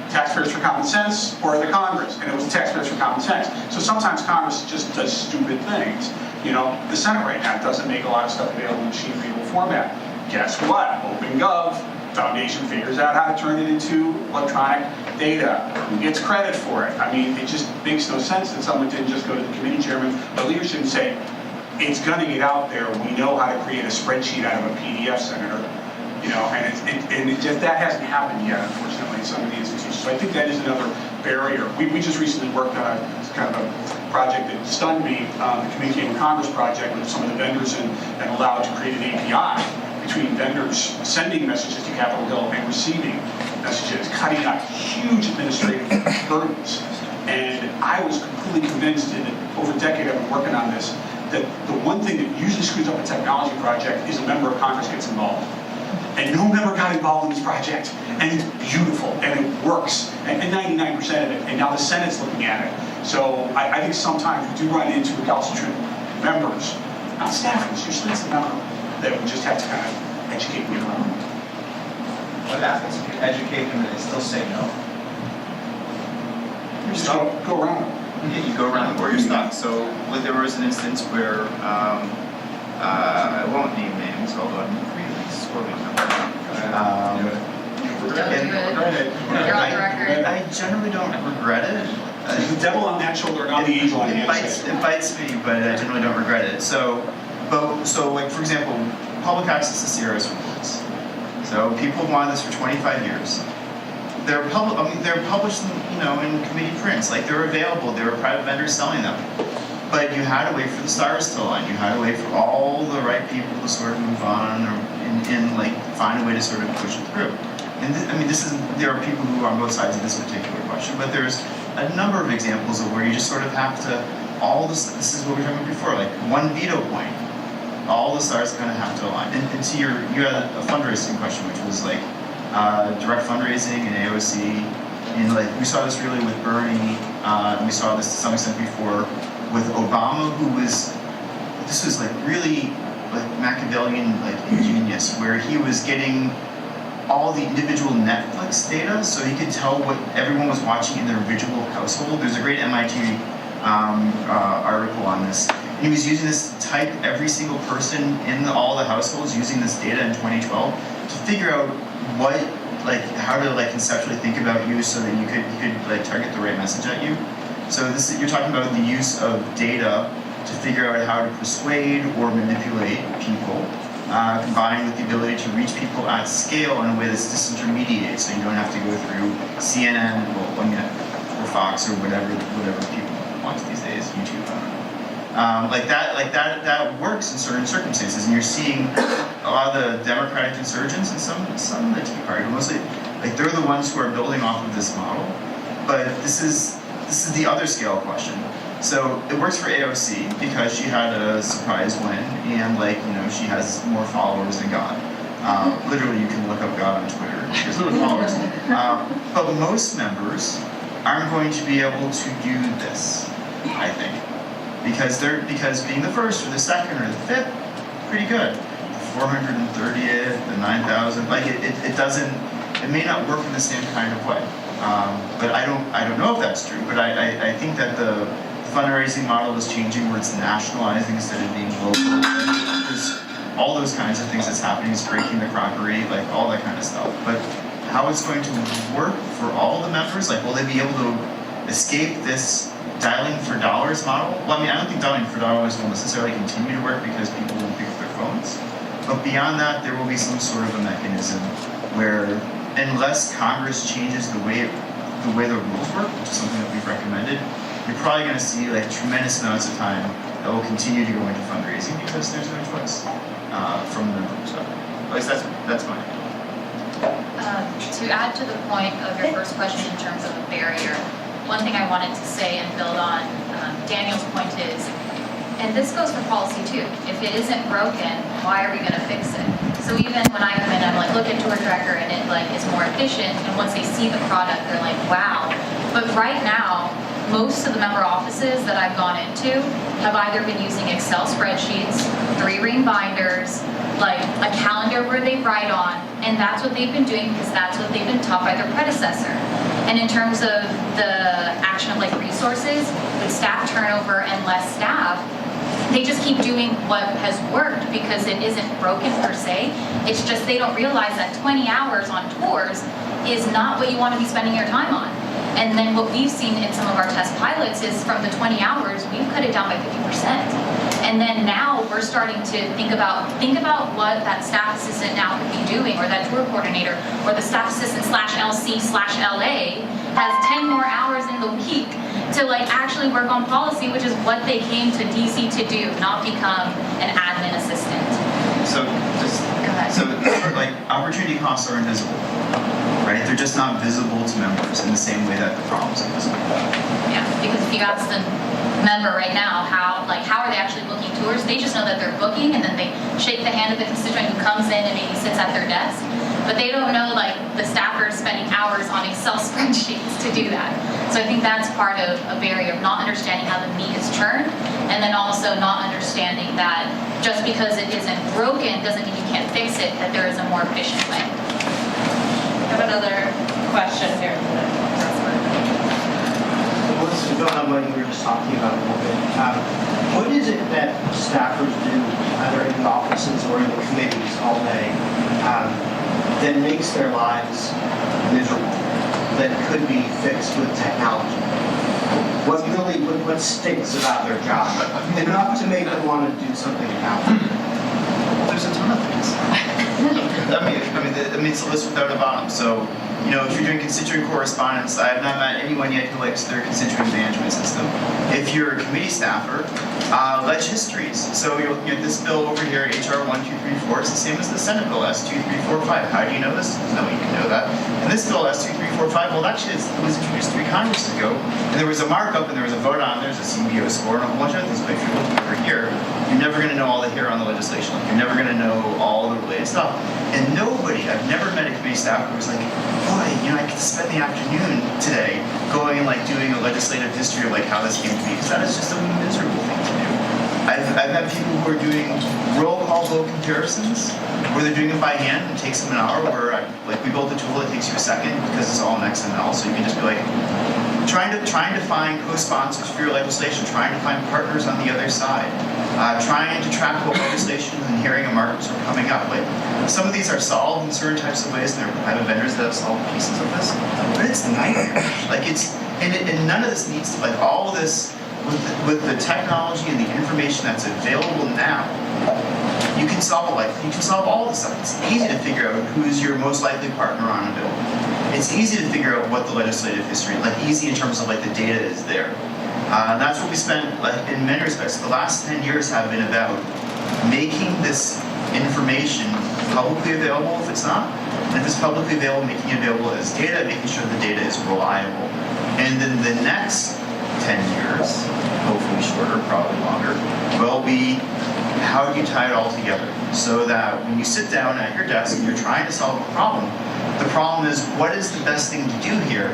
Taxpayers for Common Sense or the Congress? And it was the Taxpayers for Common Sense. So sometimes Congress just does stupid things. The Senate right now doesn't make a lot of stuff available in machine readable format. Guess what? OpenGov Foundation figures out how to turn it into electronic data. Who gets credit for it? I mean, it just makes no sense that someone didn't just go to the committee chairman or leadership and say, it's going to get out there. We know how to create a spreadsheet out of a PDF, Senator. That hasn't happened yet, unfortunately, in some of the institutions. So I think that is another barrier. We just recently worked on a kind of a project that stunned me, the Communicating with Congress project, with some of the vendors and allowed to create an API between vendors sending messages to Capitol Hill and receiving messages, cutting out huge administrative burdens. And I was completely convinced in over a decade I've been working on this, that the one thing that usually screws up a technology project is a member of Congress gets involved. And no member got involved in this project, and it's beautiful, and it works, and 99% of it, and now the Senate's looking at it. So I think sometimes we do run into recalcitrant members, not staffers, usually it's the member, that we just have to kind of educate them around. What happens if you educate them and they still say no? You just go around them. Yeah, you go around where you're stuck. So there was an instance where, I won't name names, although I'm really swerving them. Don't do it. You're on the record. I generally don't regret it. The devil on that shoulder, not the angel on the other side. It bites me, but I generally don't regret it. So like for example, public access to CRS reports. So people have wanted this for 25 years. They're published, in committee prints. Like they're available. There are private vendors selling them. But you had to wait for the stars to align. You had to wait for all the right people to sort of move on, and find a way to sort of push it through. And there are people who are on both sides of this particular question, but there's a number of examples of where you just sort of have to, this is what we were talking about before, like one veto point, all the stars kind of have to align. And to you had a fundraising question, which was like direct fundraising and AOC, and we saw this really with Bernie, and we saw this to some extent before with Obama, this was really Machiavellian, ingenious, where he was getting all the individual Netflix data, so he could tell what everyone was watching in their individual household. There's a great MIT article on this. And he was using this to type every single person in all the households using this data in 2012 to figure out what, like, how to like conceptually think about you so that you could like target the right message at you. So this you're talking about the use of data to figure out how to persuade or manipulate people, combined with the ability to reach people at scale in a way that's disintermediated, so you don't have to go through CNN or Fox or whatever people watch these days, YouTube. I don't know. That works in certain circumstances, and you're seeing a lot of the Democratic insurgents and some of the Tea Party, mostly like they're the ones who are building off of this model. But this is the other scale question. So it works for AOC because she had a surprise win, and like she has more followers than God. Literally, you can look up God on Twitter. She has more followers. But most members aren't going to be able to do this, I think, because being the first or the second or the fifth, pretty good. The 430th, the 9,000, like it doesn't. It may not work in the same kind of way. But I don't know if that's true. But I think that the fundraising model is changing where it's nationalizing instead of being local. There's all those kinds of things that's happening. It's breaking the crockery, like all that kind of stuff. But how it's going to work for all the members, like will they be able to escape this dialing for dollars model? Well, I mean, I don't think dialing for dollars will necessarily continue to work because people won't pick up their phones. But beyond that, there will be some sort of a mechanism where, unless Congress changes the way the rules work, which is something that we've recommended, you're probably going to see like tremendous amounts of time that will continue to go into fundraising because there's no choice from the member perspective. At least that's my opinion. To add to the point of your first question in terms of a barrier, one thing I wanted to say and build on Daniel's point is, and this goes for policy too, if it isn't broken, why are we going to fix it? So even when I come in, I'm like, look at Tour Tracker and it like is more efficient, and once they see the product, they're like, wow. But right now, most of the member offices that I've gone into have either been using Excel spreadsheets, 3-ring binders, like a calendar where they write on, and that's what they've been doing because that's what they've been taught by their predecessor. And in terms of the action of like resources, with staff turnover and less staff, they just keep doing what has worked because it isn't broken per se. It's just they don't realize that 20 hours on tours is not what you want to be spending your time on. And then what we've seen in some of our test pilots is from the 20 hours, we've cut it down by 50%. And then now we're starting to think about what that staff assistant now could be doing, or that tour coordinator, or the staff assistant /LC/LA has 10 more hours in the week to like actually work on policy, which is what they came to DC to do, not become an admin assistant. So like opportunity costs are invisible, right? They're just not visible to members in the same way that the problems are invisible. Yeah, because if you ask the member right now how are they actually booking tours, they just know that they're booking, and then they shake the hand of the constituent who comes in and maybe sits at their desk, but they don't know like the staffers spending hours on Excel spreadsheets to do that. So I think that's part of a barrier of not understanding how the meat is churned, and then also not understanding that just because it isn't broken doesn't mean you can't fix it, that there is a more efficient way. I have another question here. Well, this is going on what you were just talking about a little bit. What is it that staffers do, either in the offices or in the committees all day, that makes their lives miserable, that could be fixed with technology? What stinks about their job enough to make them want to do something about it? There's a ton of things. I mean, it's a list without a bottom. So, if you're doing constituent correspondence, I have not met anyone yet who likes their constituent management system. If you're a committee staffer, ledge histories. So you'll get this bill over here, HR 1234. It's the same as the Senate bill S2345. How do you know this? No, you can know that. And this bill S2345, well, actually, it was introduced 3 Congresses ago, and there was a markup and there was a vote on. There's a CBO score and a whole bunch of other things. But if you're looking over here, you're never going to know all the here on the legislation. You're never going to know all the related stuff. And I've never met a committee staffer who was like, boy, I get to spend the afternoon today going and doing a legislative history of how this came to be, because that is just a miserable thing to do. I've had people who are doing roll call algo comparisons, where they're doing it by hand and it takes them an hour, where like we built a tool that takes you a second because it's all in XML, so you can just be like, trying to find co-sponsors for your legislation, trying to find partners on the other side, trying to track what legislations and hearing and markups are coming up. Like, some of these are solved in certain types of ways, and there are private vendors that have solved pieces of this, but it's nightmare. Like, and none of this needs to, like, all of this, with the technology and the information that's available now, you can solve all this stuff. It's easy to figure out who's your most likely partner on a bill. It's easy to figure out what the legislative history, like easy in terms of like the data is there. And that's what we spent, like, in many respects, the last 10 years have been about making this information publicly available if it's not, and if it's publicly available, making it available as data, making sure the data is reliable. And then the next 10 years, hopefully shorter, probably longer, will be how do you tie it all together so that when you sit down at your desk and you're trying to solve a problem, the problem is what is the best thing to do here,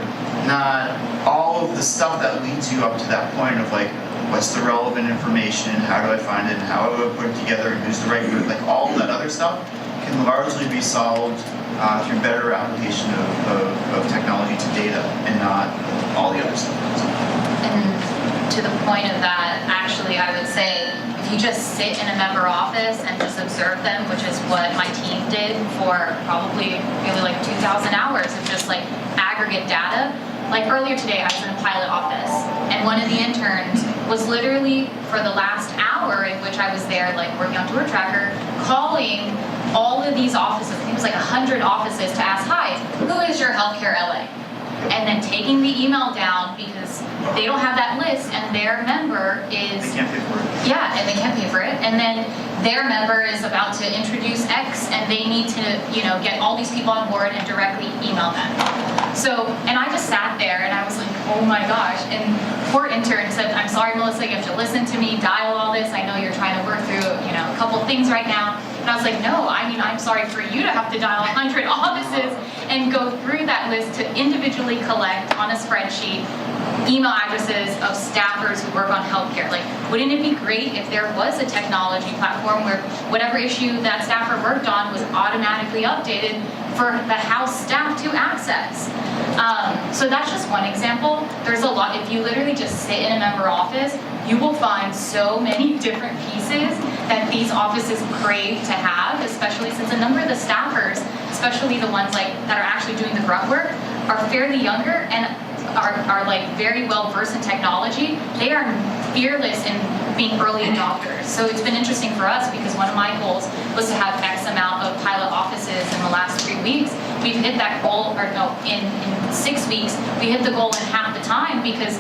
not all of the stuff that leads you up to that point of like, what's the relevant information, how do I find it, and how do I put it together, and who's the right group, like all of that other stuff can largely be solved through better application of technology to data and not all the other stuff. And to the point of that, actually, I would say if you just sit in a member office and just observe them, which is what my team did for probably maybe like 2,000 hours of just like aggregate data. Like earlier today, I was in a pilot office, and one of the interns was literally, for the last hour in which I was there, like working on Tour Tracker, calling all of these offices, I think it was like 100 offices, to ask, hi, who is your healthcare LA? And then taking the email down because they don't have that list and their member is... They can't pay for it. Yeah, and they can't pay for it. And then their member is about to introduce X and they need to, get all these people on board and directly email them. So, and I just sat there and I was like, oh my gosh. And poor intern said, I'm sorry, Melissa, you have to listen to me, dial all this. I know you're trying to work through, a couple things right now. And I was like, no, I'm sorry for you to have to dial 100 offices and go through that list to individually collect on a spreadsheet email addresses of staffers who work on healthcare. Like, wouldn't it be great if there was a technology platform where whatever issue that staffer worked on was automatically updated for the House staff to access? So that's just one example. There's a lot. If you literally just sit in a member office, you will find so many different pieces that these offices crave to have, especially since a number of the staffers, especially the ones that are actually doing the grunt work, are fairly younger and are like very well versed in technology. They are fearless in being early adopters. So it's been interesting for us because one of my goals was to have X amount of pilot offices in the last 3 weeks. We've hit that goal, in 6 weeks, we hit the goal in half the time because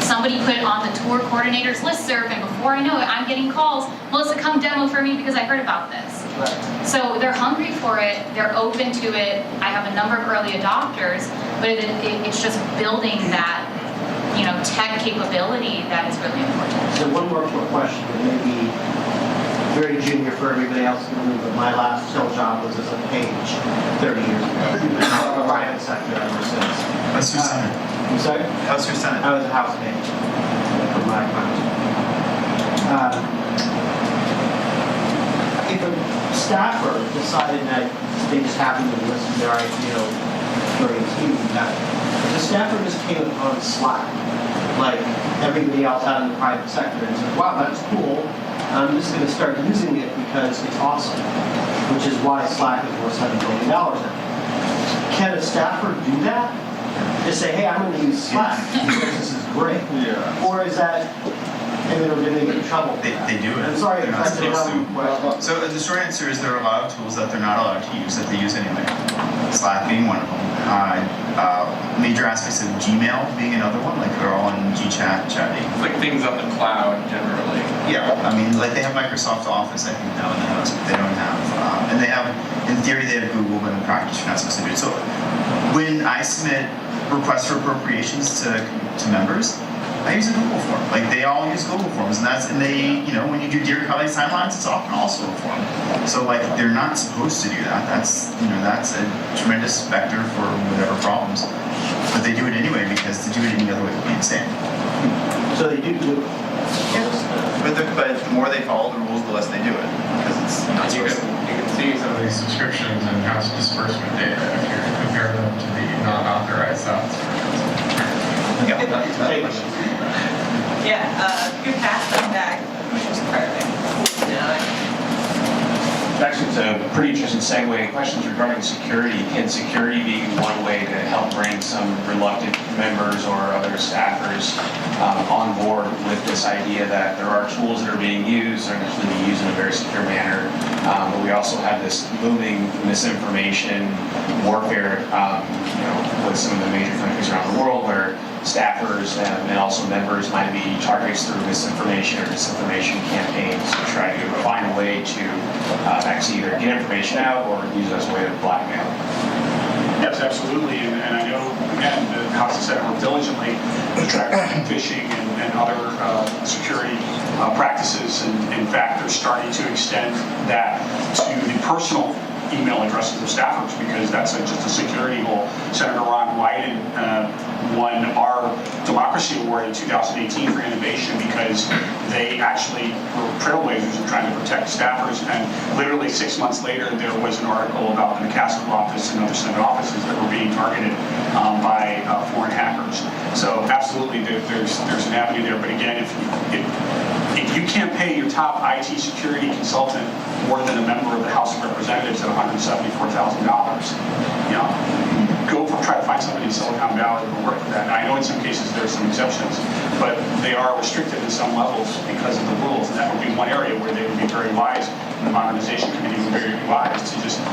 somebody put it on the tour coordinator's listserv, and before I know it, I'm getting calls, Melissa, come demo for me because I heard about this. Right. So they're hungry for it, they're open to it. I have a number of early adopters, but it's just building that, tech capability that is really important. So one more quick question that may be very junior for everybody else in the room, but my last sales job was as a page 30 years ago. I'm a private sector ever since. How's your Senate? I'm sorry? How's your Senate? I was a house page for my account. If a staffer decided that they just happened to listen to our, during a team meeting, if the staffer just came on Slack, like everybody else out in the private sector, and said, wow, that's cool, I'm just going to start using it because it's awesome, which is why Slack is worth $7 billion now. Can a staffer do that? Just say, hey, I'm going to use Slack because this is great. Yeah. Or is that, and then we're going to get in trouble? They do it. I'm sorry They're if not that's a supposed dumb to. question. So the short answer is there are a lot of tools that they're not allowed to use that they use anyway. Slack being one of them. Major aspects of Gmail being another one, like they're all in GChat, chatting. Like things on the cloud generally. Yeah, they have Microsoft Office, I think, now in the house, but they don't have, and they have, in theory, they have Google, but in practice, you're not supposed to do it. So when I submit requests for appropriations to members, I use a Google form. Like, they all use Google forms, and they, when you do Dear Colleagues timelines, it's often also a form. So, they're not supposed to do that. That's a tremendous vector for whatever problems. But they do it anyway because to do it any other way would be insane. So they do it. But the more they follow the rules, the less they do it. Because it's actually, it's a pretty interesting segue. Questions regarding security. Can security be one way to help bring some reluctant members or other staffers on board with this idea that there are tools that are being used, they're actually being used in a very secure manner, but we also have this looming misinformation warfare, with some of the major countries around the world where staffers and also members might be targets through misinformation or disinformation campaigns to try to find a way to actually either get information out or use it as a way to blackmail. Yes, absolutely, and I know, again, the House has worked diligently to track phishing and other security practices, and in fact, they're starting to extend that to the personal email addresses of staffers, because that's just a security goal. Senator Ron Wyden won our Democracy Award in 2018 for innovation because they actually were trailblazers in trying to protect staffers, and literally 6 months later there was an article about the McCaskill office and other Senate offices that were being targeted by foreign hackers. So absolutely there's an avenue there, but again, if you can't pay your top IT security consultant more than a member of the House of Representatives at $174,000, try to find somebody in Silicon Valley who will work with that. And I know in some cases there are some exceptions, but they are restricted in some levels because of the rules, and that would be one area where they would be very wise, and the Modernization Committee would be very wise to just,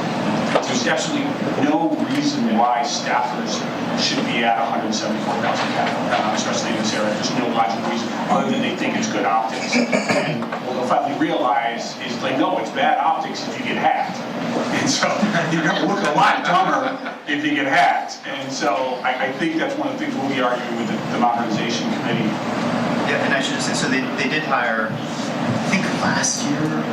there's absolutely no reason why staffers should be at $174,000 capital, especially in this area. There's no logical reason other than they think it's good optics. And what they'll finally realize is, like, no, it's bad optics if you get hacked. And so you're going to look a lot dumber if you get hacked. And so I think that's one of the things we'll be arguing with the Modernization Committee. Yeah, and I should just say, so they did hire, I think last year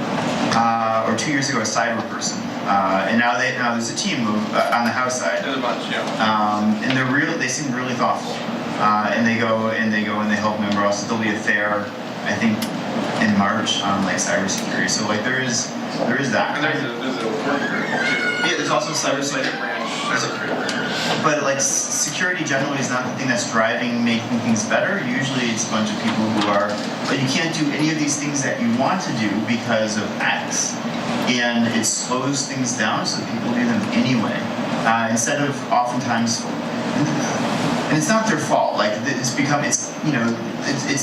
or 2 years ago, a cyber person. And now there's a team on the House side. There's a bunch, yeah. And they seem really thoughtful. And they go and they help member also. There'll be a fair, I think, in March on like cybersecurity. So like there is that. And there's a work group too. Yeah, there's also cybersecurity. But like security generally is not the thing that's making things better. Usually it's a bunch of people who are, but you can't do any of these things that you want to do because of X. And it slows things down so people do them anyway. Instead of oftentimes, and it's not their fault, like it's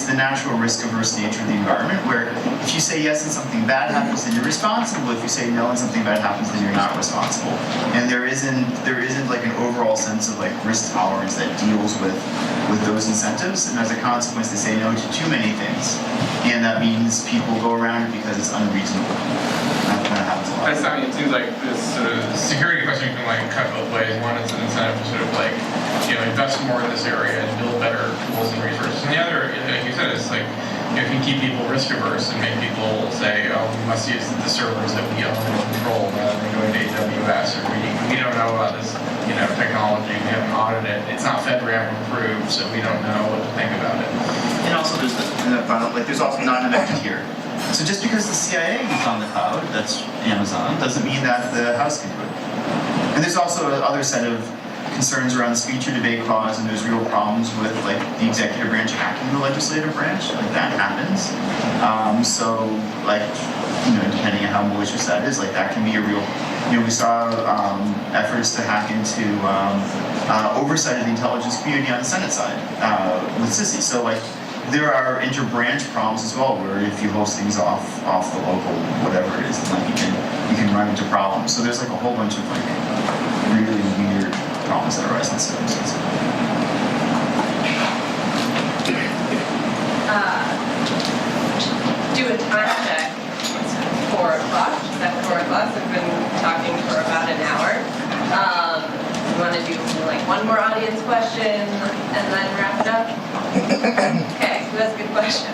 the natural risk-averse nature of the environment where if you say yes and something bad happens, then you're responsible. If you say no and something bad happens, then you're not responsible. And there isn't like an overall sense of like risk tolerance that deals with those incentives. And as a consequence, they say no to too many things. And that means people go around it because it's unreasonable. That kind of happens a lot. I mean, it seems like this sort of security question can like cut both ways. One is an incentive to sort of like, invest more in this area and build better tools and resources. And the other, like you said, is like, you can keep people risk averse and make people say, oh, we must use the servers that we own and control rather than going to AWS, or we don't know about this, technology, we haven't audited it, it's not FedRAMP approved, so we don't know what to think about it. And also there's also non-connected here. So just because the CIA is on the cloud, that's Amazon, doesn't mean that the House can do it. And there's also another set of concerns around the speech or debate clause, and there's real problems with like the executive branch hacking the legislative branch. Like that happens. So like, depending on how malicious that is, like that can be a real. We saw efforts to hack into oversight of the intelligence community on the Senate side with SISI. So like there are inter-branch problems as well, where if you host things off the local whatever it is, like you can run into problems. So there's like a whole bunch of like really weird problems that arise in this circumstance. Do a time check. It's 4 o'clock. Just at 4 o'clock. We've been talking for about an hour. We want to do like one more audience question and then wrap it up. Okay, who has a good question?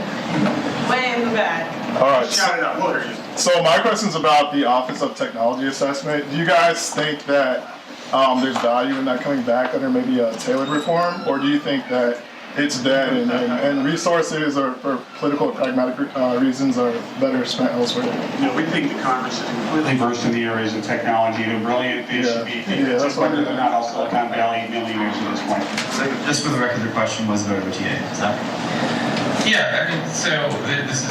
Way in the back. All right. Shout it out, look. So my question's about the Office of Technology Assessment. Do you guys think that there's value in that coming back under maybe a tailored reform, or do you think that it's dead and resources or for political or pragmatic reasons are better spent elsewhere? We think the Congress is completely versed in the areas of technology. They're brilliant. They should be. That's whether they're not all Silicon Valley millionaires at this point. So just for the record, the question was about OTA. Is that? Yeah, I mean, so this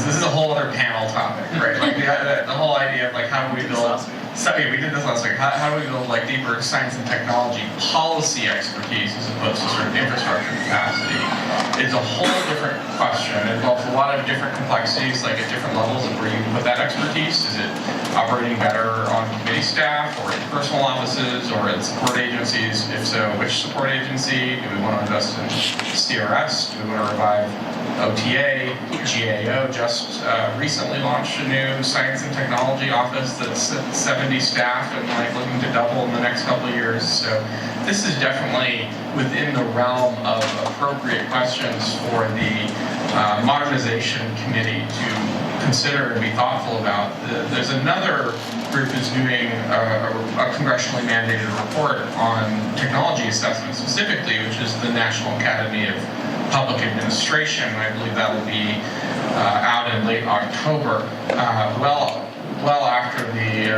is a whole other panel topic, right? Like the whole idea of like how do we build. So yeah, we did this last week. How do we build like deeper science and technology policy expertise as opposed to sort of infrastructure capacity? It's a whole different question. It involves a lot of different complexities, like at different levels of where you can put that expertise. Is it operating better on committee staff or in personal offices or in support agencies? If so, which support agency? Do we want to invest in CRS? Do we want to revive OTA? GAO just recently launched a new science and technology office that's 70 staff and like looking to double in the next couple of years. So this is definitely within the realm of appropriate questions for the modernization committee to consider and be thoughtful about. There's another group who's doing a congressionally mandated report on technology assessment specifically, which is the National Academy of Public Administration. I believe that will be out in late October, well after the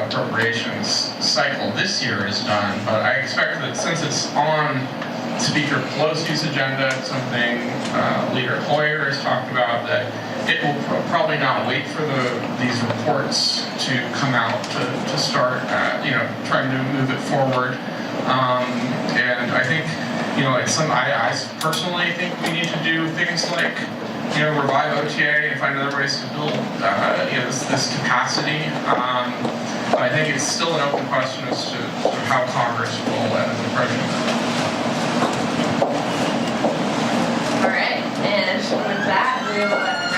appropriations cycle this year is done. But I expect that since it's on Speaker Pelosi's agenda, something Leader Hoyer has talked about, that it will probably not wait for these reports to come out to start, trying to move it forward. And I think, I personally think we need to do things like, revive OTA and find other ways to build, this capacity. But I think it's still an open question as to how Congress will end up approaching that. All right, and with that, we'll